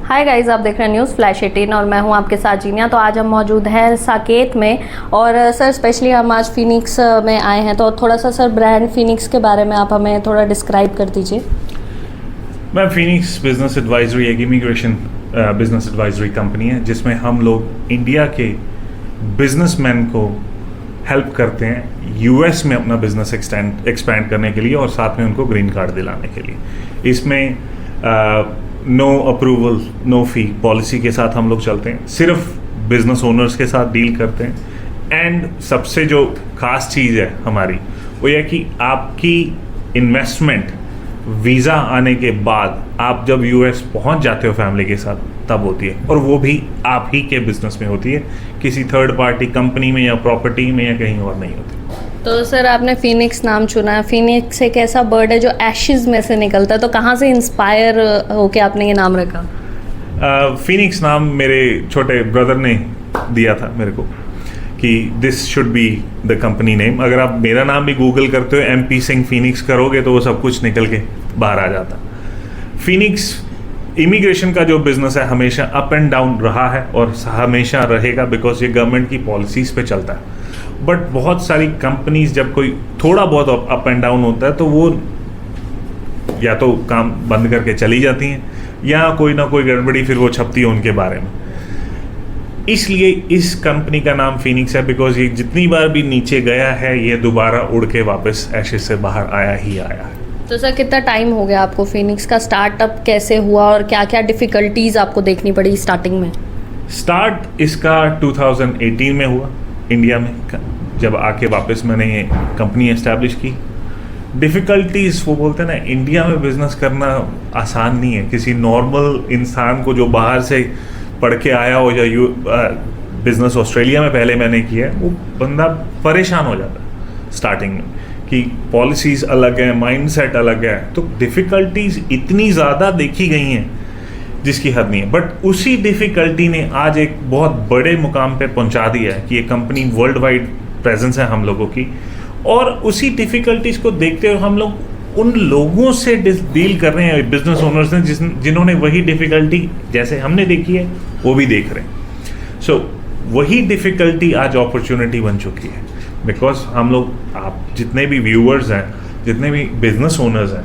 Hi guys, आप देख रहे हैं न्यूज़ फ्लैश 18 और मैं हूं आपके साथ जीनिया। तो आज हम मौजूद हैं साकेत में और सर स्पेशली हम आज फिनिक्स में आए हैं। तो थोड़ा सा सर ब्रांड फिनिक्स के बारे में आप हमें थोड़ा डिस्क्राइब कर दीजिए। मैम, फिनिक्स बिजनेस एडवाइजरी एक इमिग्रेशन बिजनेस एडवाइजरी कंपनी है जिसमें हम लोग इंडिया के बिजनेसमैन को हेल्प करते हैं यूएस में अपना बिजनेस एक्सपैंड करने के लिए और साथ में उनको ग्रीन कार्ड दिलाने के लिए। इसमें no approval no fee policy के साथ हम लोग चलते हैं, सिर्फ बिजनेस ओनर्स के साथ डील करते हैं। एंड सबसे जो खास चीज़ है हमारी वो यह कि आपकी इन्वेस्टमेंट वीज़ा आने के बाद आप जब यूएस पहुंच जाते हो फैमिली के साथ तब होती है, और वो भी आप ही के बिजनेस में होती है, किसी थर्ड पार्टी कंपनी में या प्रॉपर्टी में या कहीं और नहीं होती। तो सर आपने फिनिक्स नाम चुना है। फिनिक्स एक ऐसा बर्ड है जो एशेज में से निकलता है, तो कहाँ से इंस्पायर होके आपने ये नाम रखा? फिनिक्स नाम मेरे छोटे ब्रदर ने दिया था मेरे को कि this should be the company name. अगर आप मेरा नाम भी गूगल करते हो MP सिंह फिनिक्स करोगे तो वो सब कुछ निकल के बाहर आ जाता। फिनिक्स इमिग्रेशन का जो बिजनेस है हमेशा अप एंड डाउन रहा है और हमेशा रहेगा, बिकॉज ये गवर्नमेंट की पॉलिसीज़ पे चलता है। बट बहुत सारी कंपनीज जब कोई थोड़ा बहुत अप एंड डाउन होता है तो वो या तो काम बंद करके चली जाती हैं या कोई ना कोई गड़बड़ी फिर वो छपती है उनके बारे में। इसलिए इस कंपनी का नाम फिनिक्स है, बिकॉज ये जितनी बार भी नीचे गया है ये दोबारा उड़ के वापस एशेज से बाहर आया ही आया है। तो सर कितना टाइम हो गया आपको? फिनिक्स का स्टार्टअप कैसे हुआ और क्या क्या डिफ़िकल्टीज़ आपको देखनी पड़ी स्टार्टिंग में? स्टार्ट इसका 2018 में हुआ इंडिया में, जब आके वापस मैंने ये कंपनी एस्टैब्लिश की। डिफ़िकल्टीज़ वो बोलते हैं ना, इंडिया में बिज़नेस करना आसान नहीं है। किसी नॉर्मल इंसान को जो बाहर से पढ़ के आया हो या बिज़नेस ऑस्ट्रेलिया में पहले मैंने किया है, वो बंदा परेशान हो जाता है स्टार्टिंग में कि पॉलिसीज़ अलग हैं, माइंडसेट अलग है। तो डिफ़िकल्टीज़ इतनी ज़्यादा देखी गई हैं जिसकी हद नहीं है। बट उसी डिफ़िकल्टी ने आज एक बहुत बड़े मुकाम पे पहुंचा दिया है कि ये कंपनी वर्ल्ड वाइड प्रेजेंस है हम लोगों की। और उसी डिफ़िकल्टीज़ को देखते हुए हम लोग उन लोगों से डील कर रहे हैं, बिजनेस ओनर्स ने जिन्होंने वही डिफ़िकल्टी जैसे हमने देखी है वो भी देख रहे हैं। सो वही डिफ़िकल्टी आज अपॉर्चुनिटी बन चुकी है, बिकॉज हम लोग, आप जितने भी व्यूअर्स हैं, जितने भी बिजनेस ओनर्स हैं,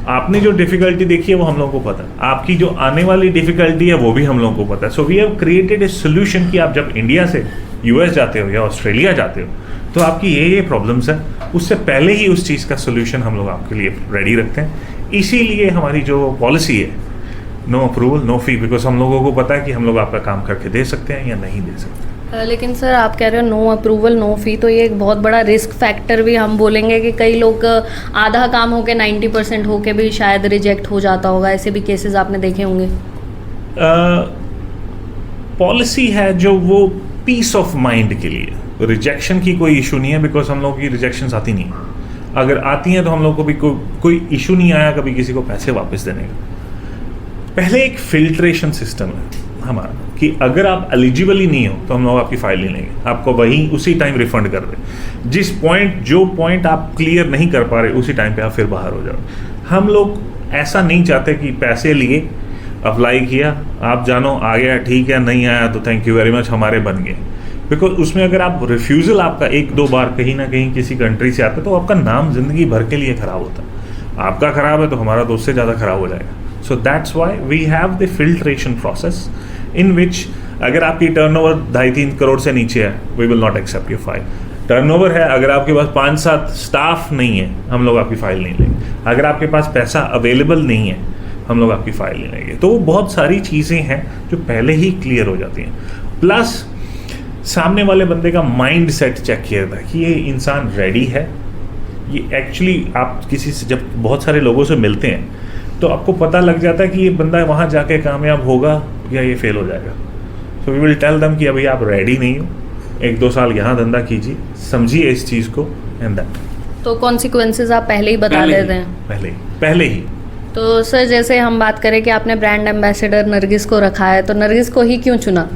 आपने जो डिफ़िकल्टी देखी है वो हम लोगों को पता है, आपकी जो आने वाली डिफ़िकल्टी है वो भी हम लोगों को पता है। So we have created a solution कि आप जब इंडिया से यूएस जाते हो या ऑस्ट्रेलिया जाते हो तो आपकी ये प्रॉब्लम्स हैं, उससे पहले ही उस चीज़ का सोल्यूशन हम लोग आपके लिए रेडी रखते हैं। इसीलिए हमारी जो पॉलिसी है, no approval no fee, because हम लोगों को पता है कि हम लोग आपका काम करके दे सकते हैं या नहीं दे सकते। लेकिन सर आप कह रहे हो नो अप्रूवल नो फी, तो ये एक बहुत बड़ा रिस्क फैक्टर भी हम बोलेंगे कि कई लोग आधा काम होके 90% होके भी शायद रिजेक्ट हो जाता होगा। ऐसे भी केसेस आपने देखे होंगे। पॉलिसी है जो वो पीस ऑफ माइंड के लिए, रिजेक्शन की कोई इशू नहीं है, बिकॉज हम लोगों की रिजेक्शंस आती नहीं है। अगर आती हैं तो हम लोग को भी कोई इशू नहीं आया कभी किसी को पैसे वापस देने का। पहले एक फिल्ट्रेशन सिस्टम है हमारा कि अगर आप एलिजिबल ही नहीं हो तो हम लोग आपकी फाइल नहीं लेंगे, आपको वहीं उसी टाइम रिफंड कर दें। जो पॉइंट आप क्लियर नहीं कर पा रहे उसी टाइम पे आप फिर बाहर हो जाओ। हम लोग ऐसा नहीं चाहते कि पैसे लिए, अप्लाई किया, आप जानो आ गया ठीक है, नहीं आया तो थैंक यू वेरी मच, हमारे बन गए। बिकॉज उसमें अगर आप रिफ्यूज़ल आपका 1-2 बार कहीं ना कहीं किसी कंट्री से आता है तो आपका नाम ज़िंदगी भर के लिए ख़राब होता है। आपका ख़राब है तो हमारा तो उससे ज़्यादा ख़राब हो जाएगा। So that's why we have the filtration process in which अगर आपकी टर्नओवर 2.5-3 करोड़ से नीचे है, we will not accept your file. Turnover है, अगर आपके पास 5-7 स्टाफ नहीं है, हम लोग आपकी फ़ाइल नहीं लेंगे। अगर आपके पास पैसा अवेलेबल नहीं है, हम लोग आपकी फ़ाइल नहीं लेंगे। तो बहुत सारी चीज़ें हैं जो पहले ही क्लियर हो जाती हैं। प्लस सामने वाले बंदे का माइंड सेट चेक किया था कि ये इंसान रेडी है। ये एक्चुअली आप किसी से जब बहुत सारे लोगों से मिलते हैं तो आपको पता लग जाता है कि ये बंदा वहाँ जाके कामयाब होगा या ये फेल हो जाएगा। So we will tell them कि अभी आप रेडी नहीं हो, 1-2 साल यहाँ धंधा कीजिए, समझिए इस चीज़ को, एंड दैट। तो कॉन्सिक्वेंसेस आप पहले ही बता देते हैं? पहले ही। तो सर जैसे हम बात करें कि आपने ब्रांड एम्बेसडर नरगिस को रखा है, तो नरगिस को ही क्यों चुना?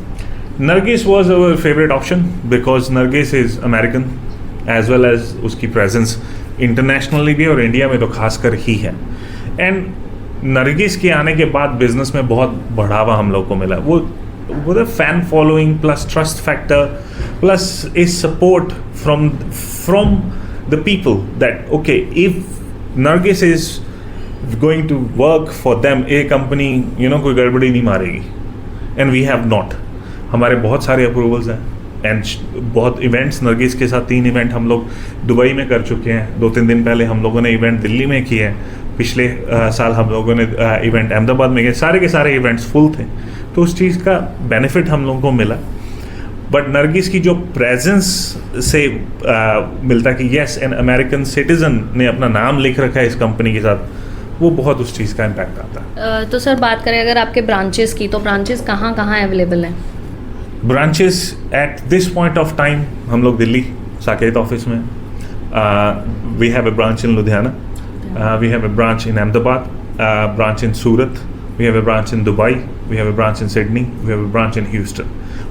Nargis was our favorite option because Nargis is American as well as उसकी presence internationally भी और इंडिया में तो खासकर ही है। एंड नरगिस के आने के बाद बिजनेस में बहुत बढ़ावा हम लोग को मिला। वो fan following plus trust factor plus a support from the people that okay if Nargis is going to work for them, a company कोई गड़बड़ी नहीं मारेगी। एंड वी हैव नॉट, हमारे बहुत सारे अप्रूवल्स हैं एंड बहुत इवेंट्स नरगिस के साथ 3 इवेंट हम लोग दुबई में कर चुके हैं। 2-3 दिन पहले हम लोगों ने इवेंट दिल्ली में किए हैं। पिछले साल हम लोगों ने इवेंट अहमदाबाद में किए। सारे के सारे इवेंट्स फुल थे, तो उस चीज़ का बेनिफिट हम लोगों को मिला। बट नरगिस की जो प्रेजेंस से मिलता कि येस एन अमेरिकन सिटीजन ने अपना नाम लिख रखा है इस कंपनी के साथ, वो बहुत उस चीज़ का इम्पैक्ट आता है। तो सर बात करें अगर आपके ब्रांचेस की, तो ब्रांचेस कहाँ कहाँ अवेलेबल हैं? Branches at this point of time हम लोग दिल्ली साकेत ऑफिस में, we have a branch in Ludhiana, we have a branch in Ahmedabad, branch in Surat, we have a branch in Dubai, we have a branch in Sydney, we have a branch in Houston.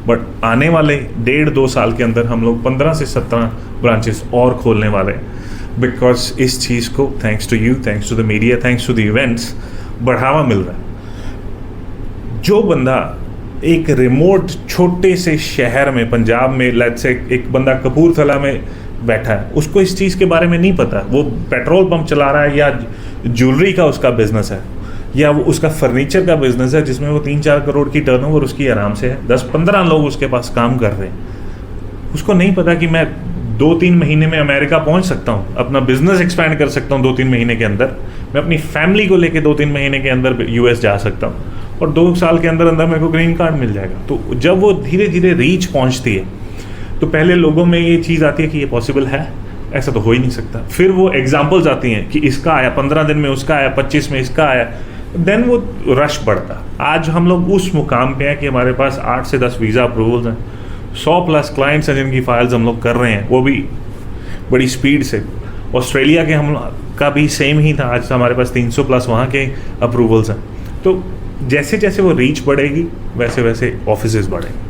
But आने वाले 1.5-2 साल के अंदर हम लोग 15 से 17 branches और खोलने वाले हैं, बिकॉज इस चीज़ को thanks to you, thanks to the media, thanks to the events बढ़ावा मिल रहा है। जो बंदा एक रिमोट छोटे से शहर में पंजाब में, लेट्स से एक बंदा कपूरथला में बैठा है, उसको इस चीज़ के बारे में नहीं पता, वो पेट्रोल पंप चला रहा है या ज्वेलरी का उसका बिजनेस है या वो उसका फर्नीचर का बिजनेस है जिसमें वो 3-4 करोड़ की टर्नओवर उसकी आराम से है, 10-15 लोग उसके पास काम कर रहे हैं। उसको नहीं पता कि मैं 2-3 महीने में अमेरिका पहुंच सकता हूं, अपना बिजनेस एक्सपैंड कर सकता हूं 2-3 महीने के अंदर, मैं अपनी फैमिली को लेके 2-3 महीने के अंदर यूएस जा सकता हूं और 2 साल के अंदर अंदर मेरे को ग्रीन कार्ड मिल जाएगा। तो जब वो धीरे धीरे रीच पहुंचती है तो पहले लोगों में ये चीज़ आती है कि ये पॉसिबल है, ऐसा तो हो ही नहीं सकता। फिर वो एग्जाम्पल्स आती हैं कि इसका आया, 15 दिन में उसका आया, 25 में इसका आया, देन वो रश बढ़ता। आज हम लोग उस मुकाम पे हैं कि हमारे पास 8 से 10 वीज़ा अप्रूवल्स हैं, 100+ क्लाइंट्स हैं जिनकी फाइल्स हम लोग कर रहे हैं, वो भी बड़ी स्पीड से। ऑस्ट्रेलिया के हम का भी सेम ही था, आज हमारे पास 300+ वहाँ के अप्रूवल्स हैं। तो जैसे जैसे वो रीच बढ़ेगी वैसे वैसे ऑफिसेज बढ़ेंगे।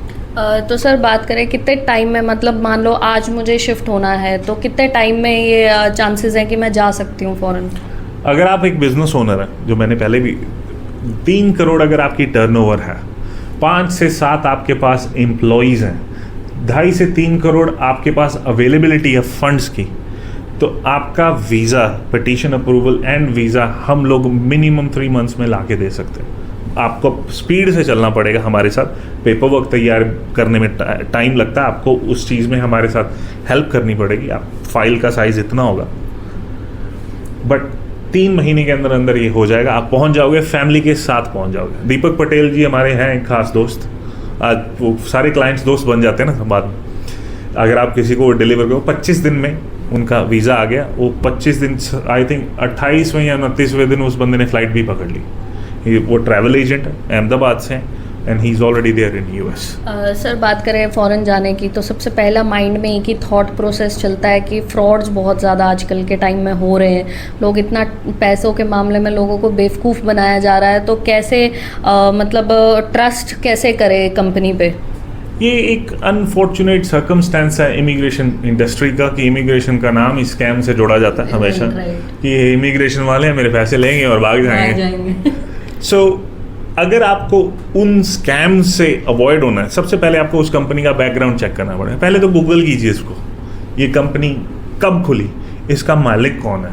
तो सर बात करें कितने टाइम में, मतलब मान लो आज मुझे शिफ्ट होना है तो कितने टाइम में ये चांसेस हैं कि मैं जा सकती हूँ फॉरेन? अगर आप एक बिजनेस ओनर हैं, जो मैंने पहले भी 3 करोड़ अगर आपकी टर्नओवर है, 5 से 7 आपके पास एम्प्लॉयज़ हैं, 2.5 से 3 करोड़ आपके पास अवेलेबिलिटी है फंड्स की, तो आपका visa, petition approval and visa हम लोग मिनिमम 3 मंथ्स में ला के दे सकते हैं। आपको स्पीड से चलना पड़ेगा हमारे साथ, पेपर वर्क तैयार करने में टाइम लगता है, आपको उस चीज़ में हमारे साथ हेल्प करनी पड़ेगी। आप फाइल का साइज़ इतना होगा, बट 3 महीने के अंदर अंदर ये हो जाएगा, आप पहुंच जाओगे, फैमिली के साथ पहुंच जाओगे। दीपक पटेल जी हमारे हैं एक खास दोस्त, आज वो सारे क्लाइंट्स दोस्त बन जाते हैं ना बाद में। अगर आप किसी को डिलीवर करो, 25 दिन में उनका वीज़ा आ गया, वो 25 दिन, आई थिंक 28वें या 29वें दिन उस बंदे ने फ़्लाइट भी पकड़ ली। वो ट्रैवल एजेंट है, अहमदाबाद से हैं, and he is already there in US. Sir बात करें फ़ॉरेन जाने की, तो सबसे पहला माइंड में एक ही थॉट प्रोसेस चलता है कि फ्रॉड्स बहुत ज़्यादा आजकल के टाइम में हो रहे हैं, लोग इतना पैसों के मामले में लोगों को बेवकूफ़ बनाया जा रहा है, तो कैसे मतलब ट्रस्ट कैसे करें कंपनी पे? ये एक अनफॉर्चुनेट सर्कमस्टेंस है इमिग्रेशन इंडस्ट्री का, कि इमिग्रेशन का नाम इस स्कैम से जोड़ा जाता है हमेशा, कि ये इमिग्रेशन वाले हैं, मेरे पैसे लेंगे और भाग जाएंगे। सो अगर आपको उन स्कैम से अवॉइड होना है, सबसे पहले आपको उस कंपनी का बैकग्राउंड चेक करना पड़ेगा। पहले तो गूगल कीजिए इसको, ये कंपनी कब खुली, इसका मालिक कौन है,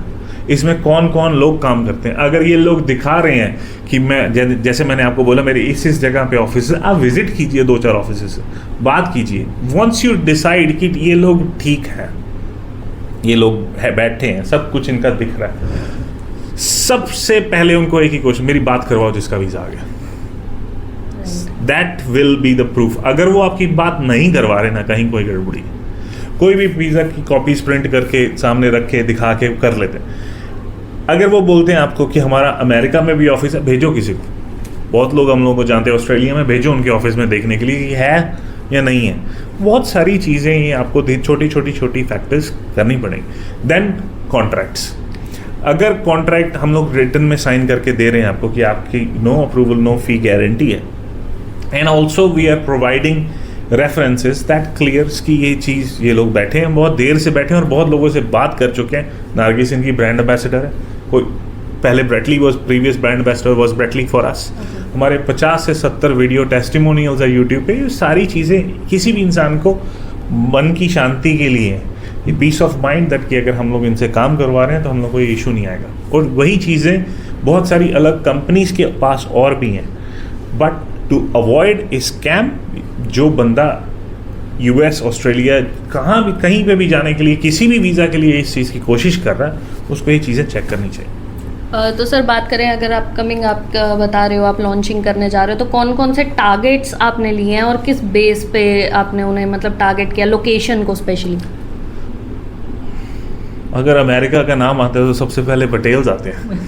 इसमें कौन कौन लोग काम करते हैं। अगर ये लोग दिखा रहे हैं कि मैं, जैसे मैंने आपको बोला मेरे इस जगह पे ऑफिस है, आप विजिट कीजिए 2-4 ऑफिस से, बात कीजिए। वंस यू डिसाइड कि ये लोग ठीक है, ये लोग है बैठे हैं, सब कुछ इनका दिख रहा है, सबसे पहले उनको एक ही क्वेश्चन, मेरी बात करवाओ जिसका वीज़ा आ गया। That will be the proof. अगर वो आपकी बात नहीं करवा रहे ना, कहीं कोई गड़बड़ी, कोई भी वीज़ा की कॉपीज प्रिंट करके सामने रख के दिखा के कर लेते हैं। अगर वो बोलते हैं आपको कि हमारा अमेरिका में भी ऑफिस है, भेजो किसी को। बहुत लोग हम लोगों को जानते हैं ऑस्ट्रेलिया में, भेजो उनके ऑफिस में देखने के लिए है या नहीं है। बहुत सारी चीज़ें ये आपको छोटी फैक्टर्स करनी पड़ेंगी। देन कॉन्ट्रैक्ट्स, अगर कॉन्ट्रैक्ट हम लोग रिटन में साइन करके दे रहे हैं आपको कि आपकी no approval no fee guarantee है, and also we are providing references that clears कि ये चीज़, ये लोग बैठे हैं, बहुत देर से बैठे हैं और बहुत लोगों से बात कर चुके हैं। नारगिस इनकी ब्रांड एम्बेसडर है, कोई पहले Brett Lee was previous brand ambassador was Brett Lee for us. हमारे 50 से 70 वीडियो टेस्टिमोनियल्स है यूट्यूब पे। ये सारी चीज़ें किसी भी इंसान को मन की शांति के लिए है, ये पीस ऑफ माइंड दैट कि अगर हम लोग इनसे काम करवा रहे हैं तो हम लोग को ये इशू नहीं आएगा। और वही चीज़ें बहुत सारी अलग कंपनीज के पास और भी हैं। But to avoid a scam, जो बंदा यूएस ऑस्ट्रेलिया कहाँ भी कहीं पे भी जाने के लिए किसी भी वीज़ा के लिए इस चीज़ की कोशिश कर रहा है, उसको ये चीज़ें चेक करनी चाहिए। तो सर बात करें, अगर आप आप बता रहे हो आप लॉन्चिंग करने जा रहे हो, तो कौन कौन से टारगेट्स आपने लिए हैं और किस बेस पे आपने उन्हें मतलब टारगेट किया, लोकेशन को स्पेशली? अगर अमेरिका का नाम आता है तो सबसे पहले पटेल्स आते हैं।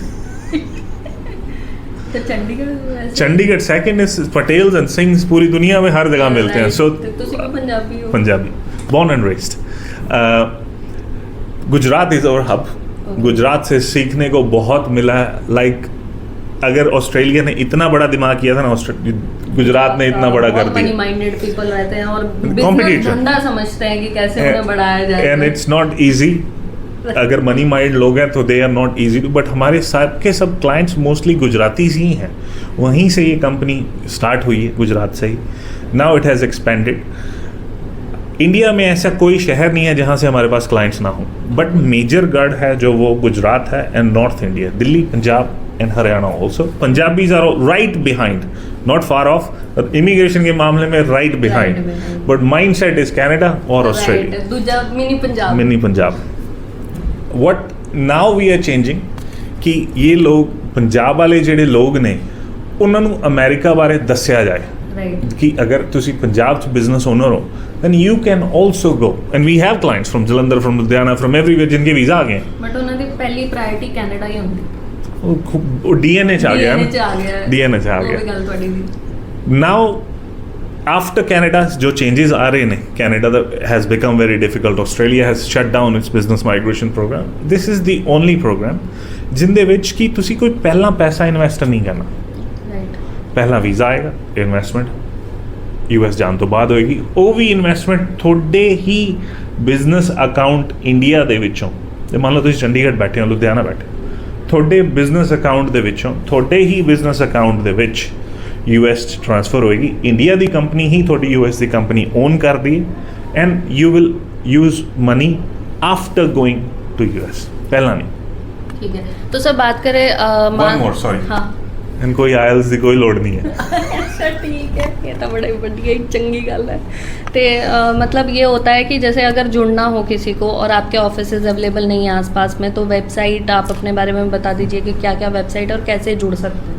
तो Chandigarh Chandigarh second is Patels and Singhs पूरी दुनिया में हर जगह मिलते हैं। सो पंजाबी हो? Punjabi, born and raised. Gujarat is our hub. Gujarat से सीखने को बहुत मिला है। लाइक अगर ऑस्ट्रेलिया ने इतना बड़ा दिमाग किया था ना, गुजरात ने इतना बड़ा कर दिया। मनी माइंडेड पीपल रहते हैं और Competitor. बिजनेस धंधा समझते हैं कि कैसे उन्हें बढ़ाया जाए। And it's not easy. अगर मनी माइंड लोग हैं तो they are not easy, but हमारे साथ के सब क्लाइंट्स मोस्टली गुजराती ही हैं। वहीं से ये कंपनी स्टार्ट हुई है, गुजरात से ही। Now it has expanded. India में ऐसा कोई शहर नहीं है जहाँ से हमारे पास क्लाइंट्स ना हो, बट मेजर गढ़ है जो वो गुजरात है and north India, Delhi, Punjab and Haryana also. Punjabis are right behind, not far off. Immigration के मामले में right behind, but mindset is Canada और Australia, mini Punjab. What now we are changing कि ये लोग पंजाब वाले ਜਿਹੜੇ ਲੋਕ ਨੇ ਉਹਨਾਂ ਨੂੰ ਅਮਰੀਕਾ ਬਾਰੇ ਦੱਸਿਆ ਜਾਏ ਕਿ ਅਗਰ ਤੁਸੀਂ ਪੰਜਾਬ 'ਚ ਬਿਜ਼ਨਸ ਓਨਰ ਹੋ then you can also go, and we have clients from Jalandhar, from Ludhiana, from everywhere जिनके वीज़ा आ गए। बट ਉਹਨਾਂ ਦੀ ਪਹਿਲੀ ਪ੍ਰਾਇੋਰਟੀ ਕੈਨੇਡਾ ਹੀ ਹੁੰਦੀ। ਉਹ DNA 'ਚ ਆ ਗਿਆ ਨਾ, DNA 'ਚ ਆ ਉਹ ਵੀ ਗਿਆ। ਗੱਲ ਤੁਹਾਡੀ ਦੀ। Now after Canada जो changes आ रहे हैं, Canada has become very difficult. Australia has shut down its business migration program. This is the only program जिंदे विच कि तुसी कोई पहला पैसा इन्वेस्ट नहीं करना। पहला वीज़ा आएगा, इन्वेस्टमेंट यूएस जान तो बाद होएगी। ਉਹ ਵੀ ਇਨਵੈਸਟਮੈਂਟ ਤੁਹਾਡੇ ਹੀ ਬਿਜ਼ਨਸ ਅਕਾਊਂਟ ਇੰਡੀਆ ਦੇ ਵਿੱਚੋਂ, ਤੇ ਮੰਨ ਲਓ ਤੁਸੀਂ ਚੰਡੀਗੜ੍ਹ ਬੈਠੇ ਹੋ, ਲੁਧਿਆਣਾ ਬੈਠੇ, ਤੁਹਾਡੇ ਬਿਜ਼ਨਸ ਅਕਾਊਂਟ ਦੇ ਵਿੱਚੋਂ ਤੁਹਾਡੇ ਹੀ ਬਿਜ਼ਨਸ ਅਕਾਊਂਟ ਦੇ ਵਿੱਚ यूएस ट्रांसफ़र होएगी। इंडिया की कंपनी ही थोड़ी यूएस की कंपनी ओन कर दी है and you will use money after going to US, पहला नहीं। ठीक है, तो सर बात करें वन मोर, सॉरी, हाँ इन कोई आयल्स की कोई लोड़ नहीं है। अच्छा ठीक है, ये तो बड़ी बढ़िया चंगी गल है। तो मतलब ये होता है कि जैसे अगर जुड़ना हो किसी को और आपके ऑफिसेज अवेलेबल नहीं है आसपास में, तो वेबसाइट आप अपने बारे में बता दीजिए कि क्या क्या वेबसाइट और कैसे जुड़ सकते हैं।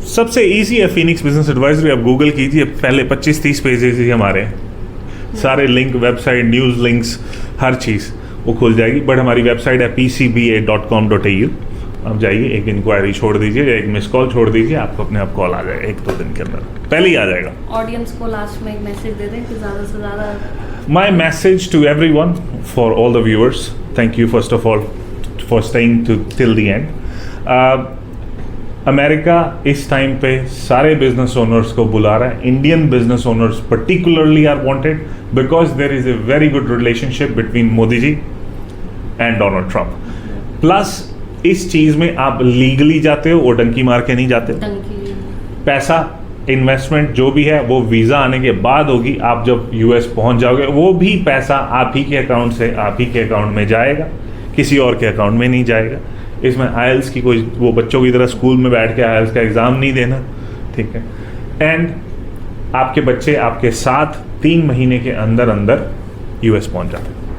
सबसे इजी है फिनिक्स बिजनेस एडवाइजरी। आप गूगल कीजिए, पहले 25-30 पेजेस ही हमारे सारे लिंक, वेबसाइट, न्यूज़ लिंक्स, हर चीज़ वो खुल जाएगी। बट हमारी वेबसाइट है pcba.com.au। आप जाइए, एक इंक्वायरी छोड़ दीजिए या एक मिस कॉल छोड़ दीजिए, आपको अपने आप कॉल आ जाएगा 1-2 दिन के अंदर, पहले ही आ जाएगा। ऑडियंस को लास्ट में एक मैसेज दे दें कि ज़्यादा से ज़्यादा। My message to everyone, for all the viewers, thank you first of all for staying till the end. America इस टाइम पे सारे बिजनेस ओनर्स को बुला रहा है। Indian business owners particularly are wanted because there is a very good relationship between Modi ji and Donald Trump. Plus इस चीज़ में आप लीगली जाते हो, वो डंकी मार के नहीं जाते। पैसा, इन्वेस्टमेंट जो भी है वो वीज़ा आने के बाद होगी। आप जब यूएस पहुंच जाओगे, वो भी पैसा आप ही के अकाउंट से आप ही के अकाउंट में जाएगा, किसी और के अकाउंट में नहीं जाएगा। इसमें आयल्स की कोई वो बच्चों की तरह स्कूल में बैठ के आयल्स का एग्ज़ाम नहीं देना, ठीक है। एंड आपके बच्चे आपके साथ 3 महीने के अंदर अंदर यूएस पहुंच जाते हैं।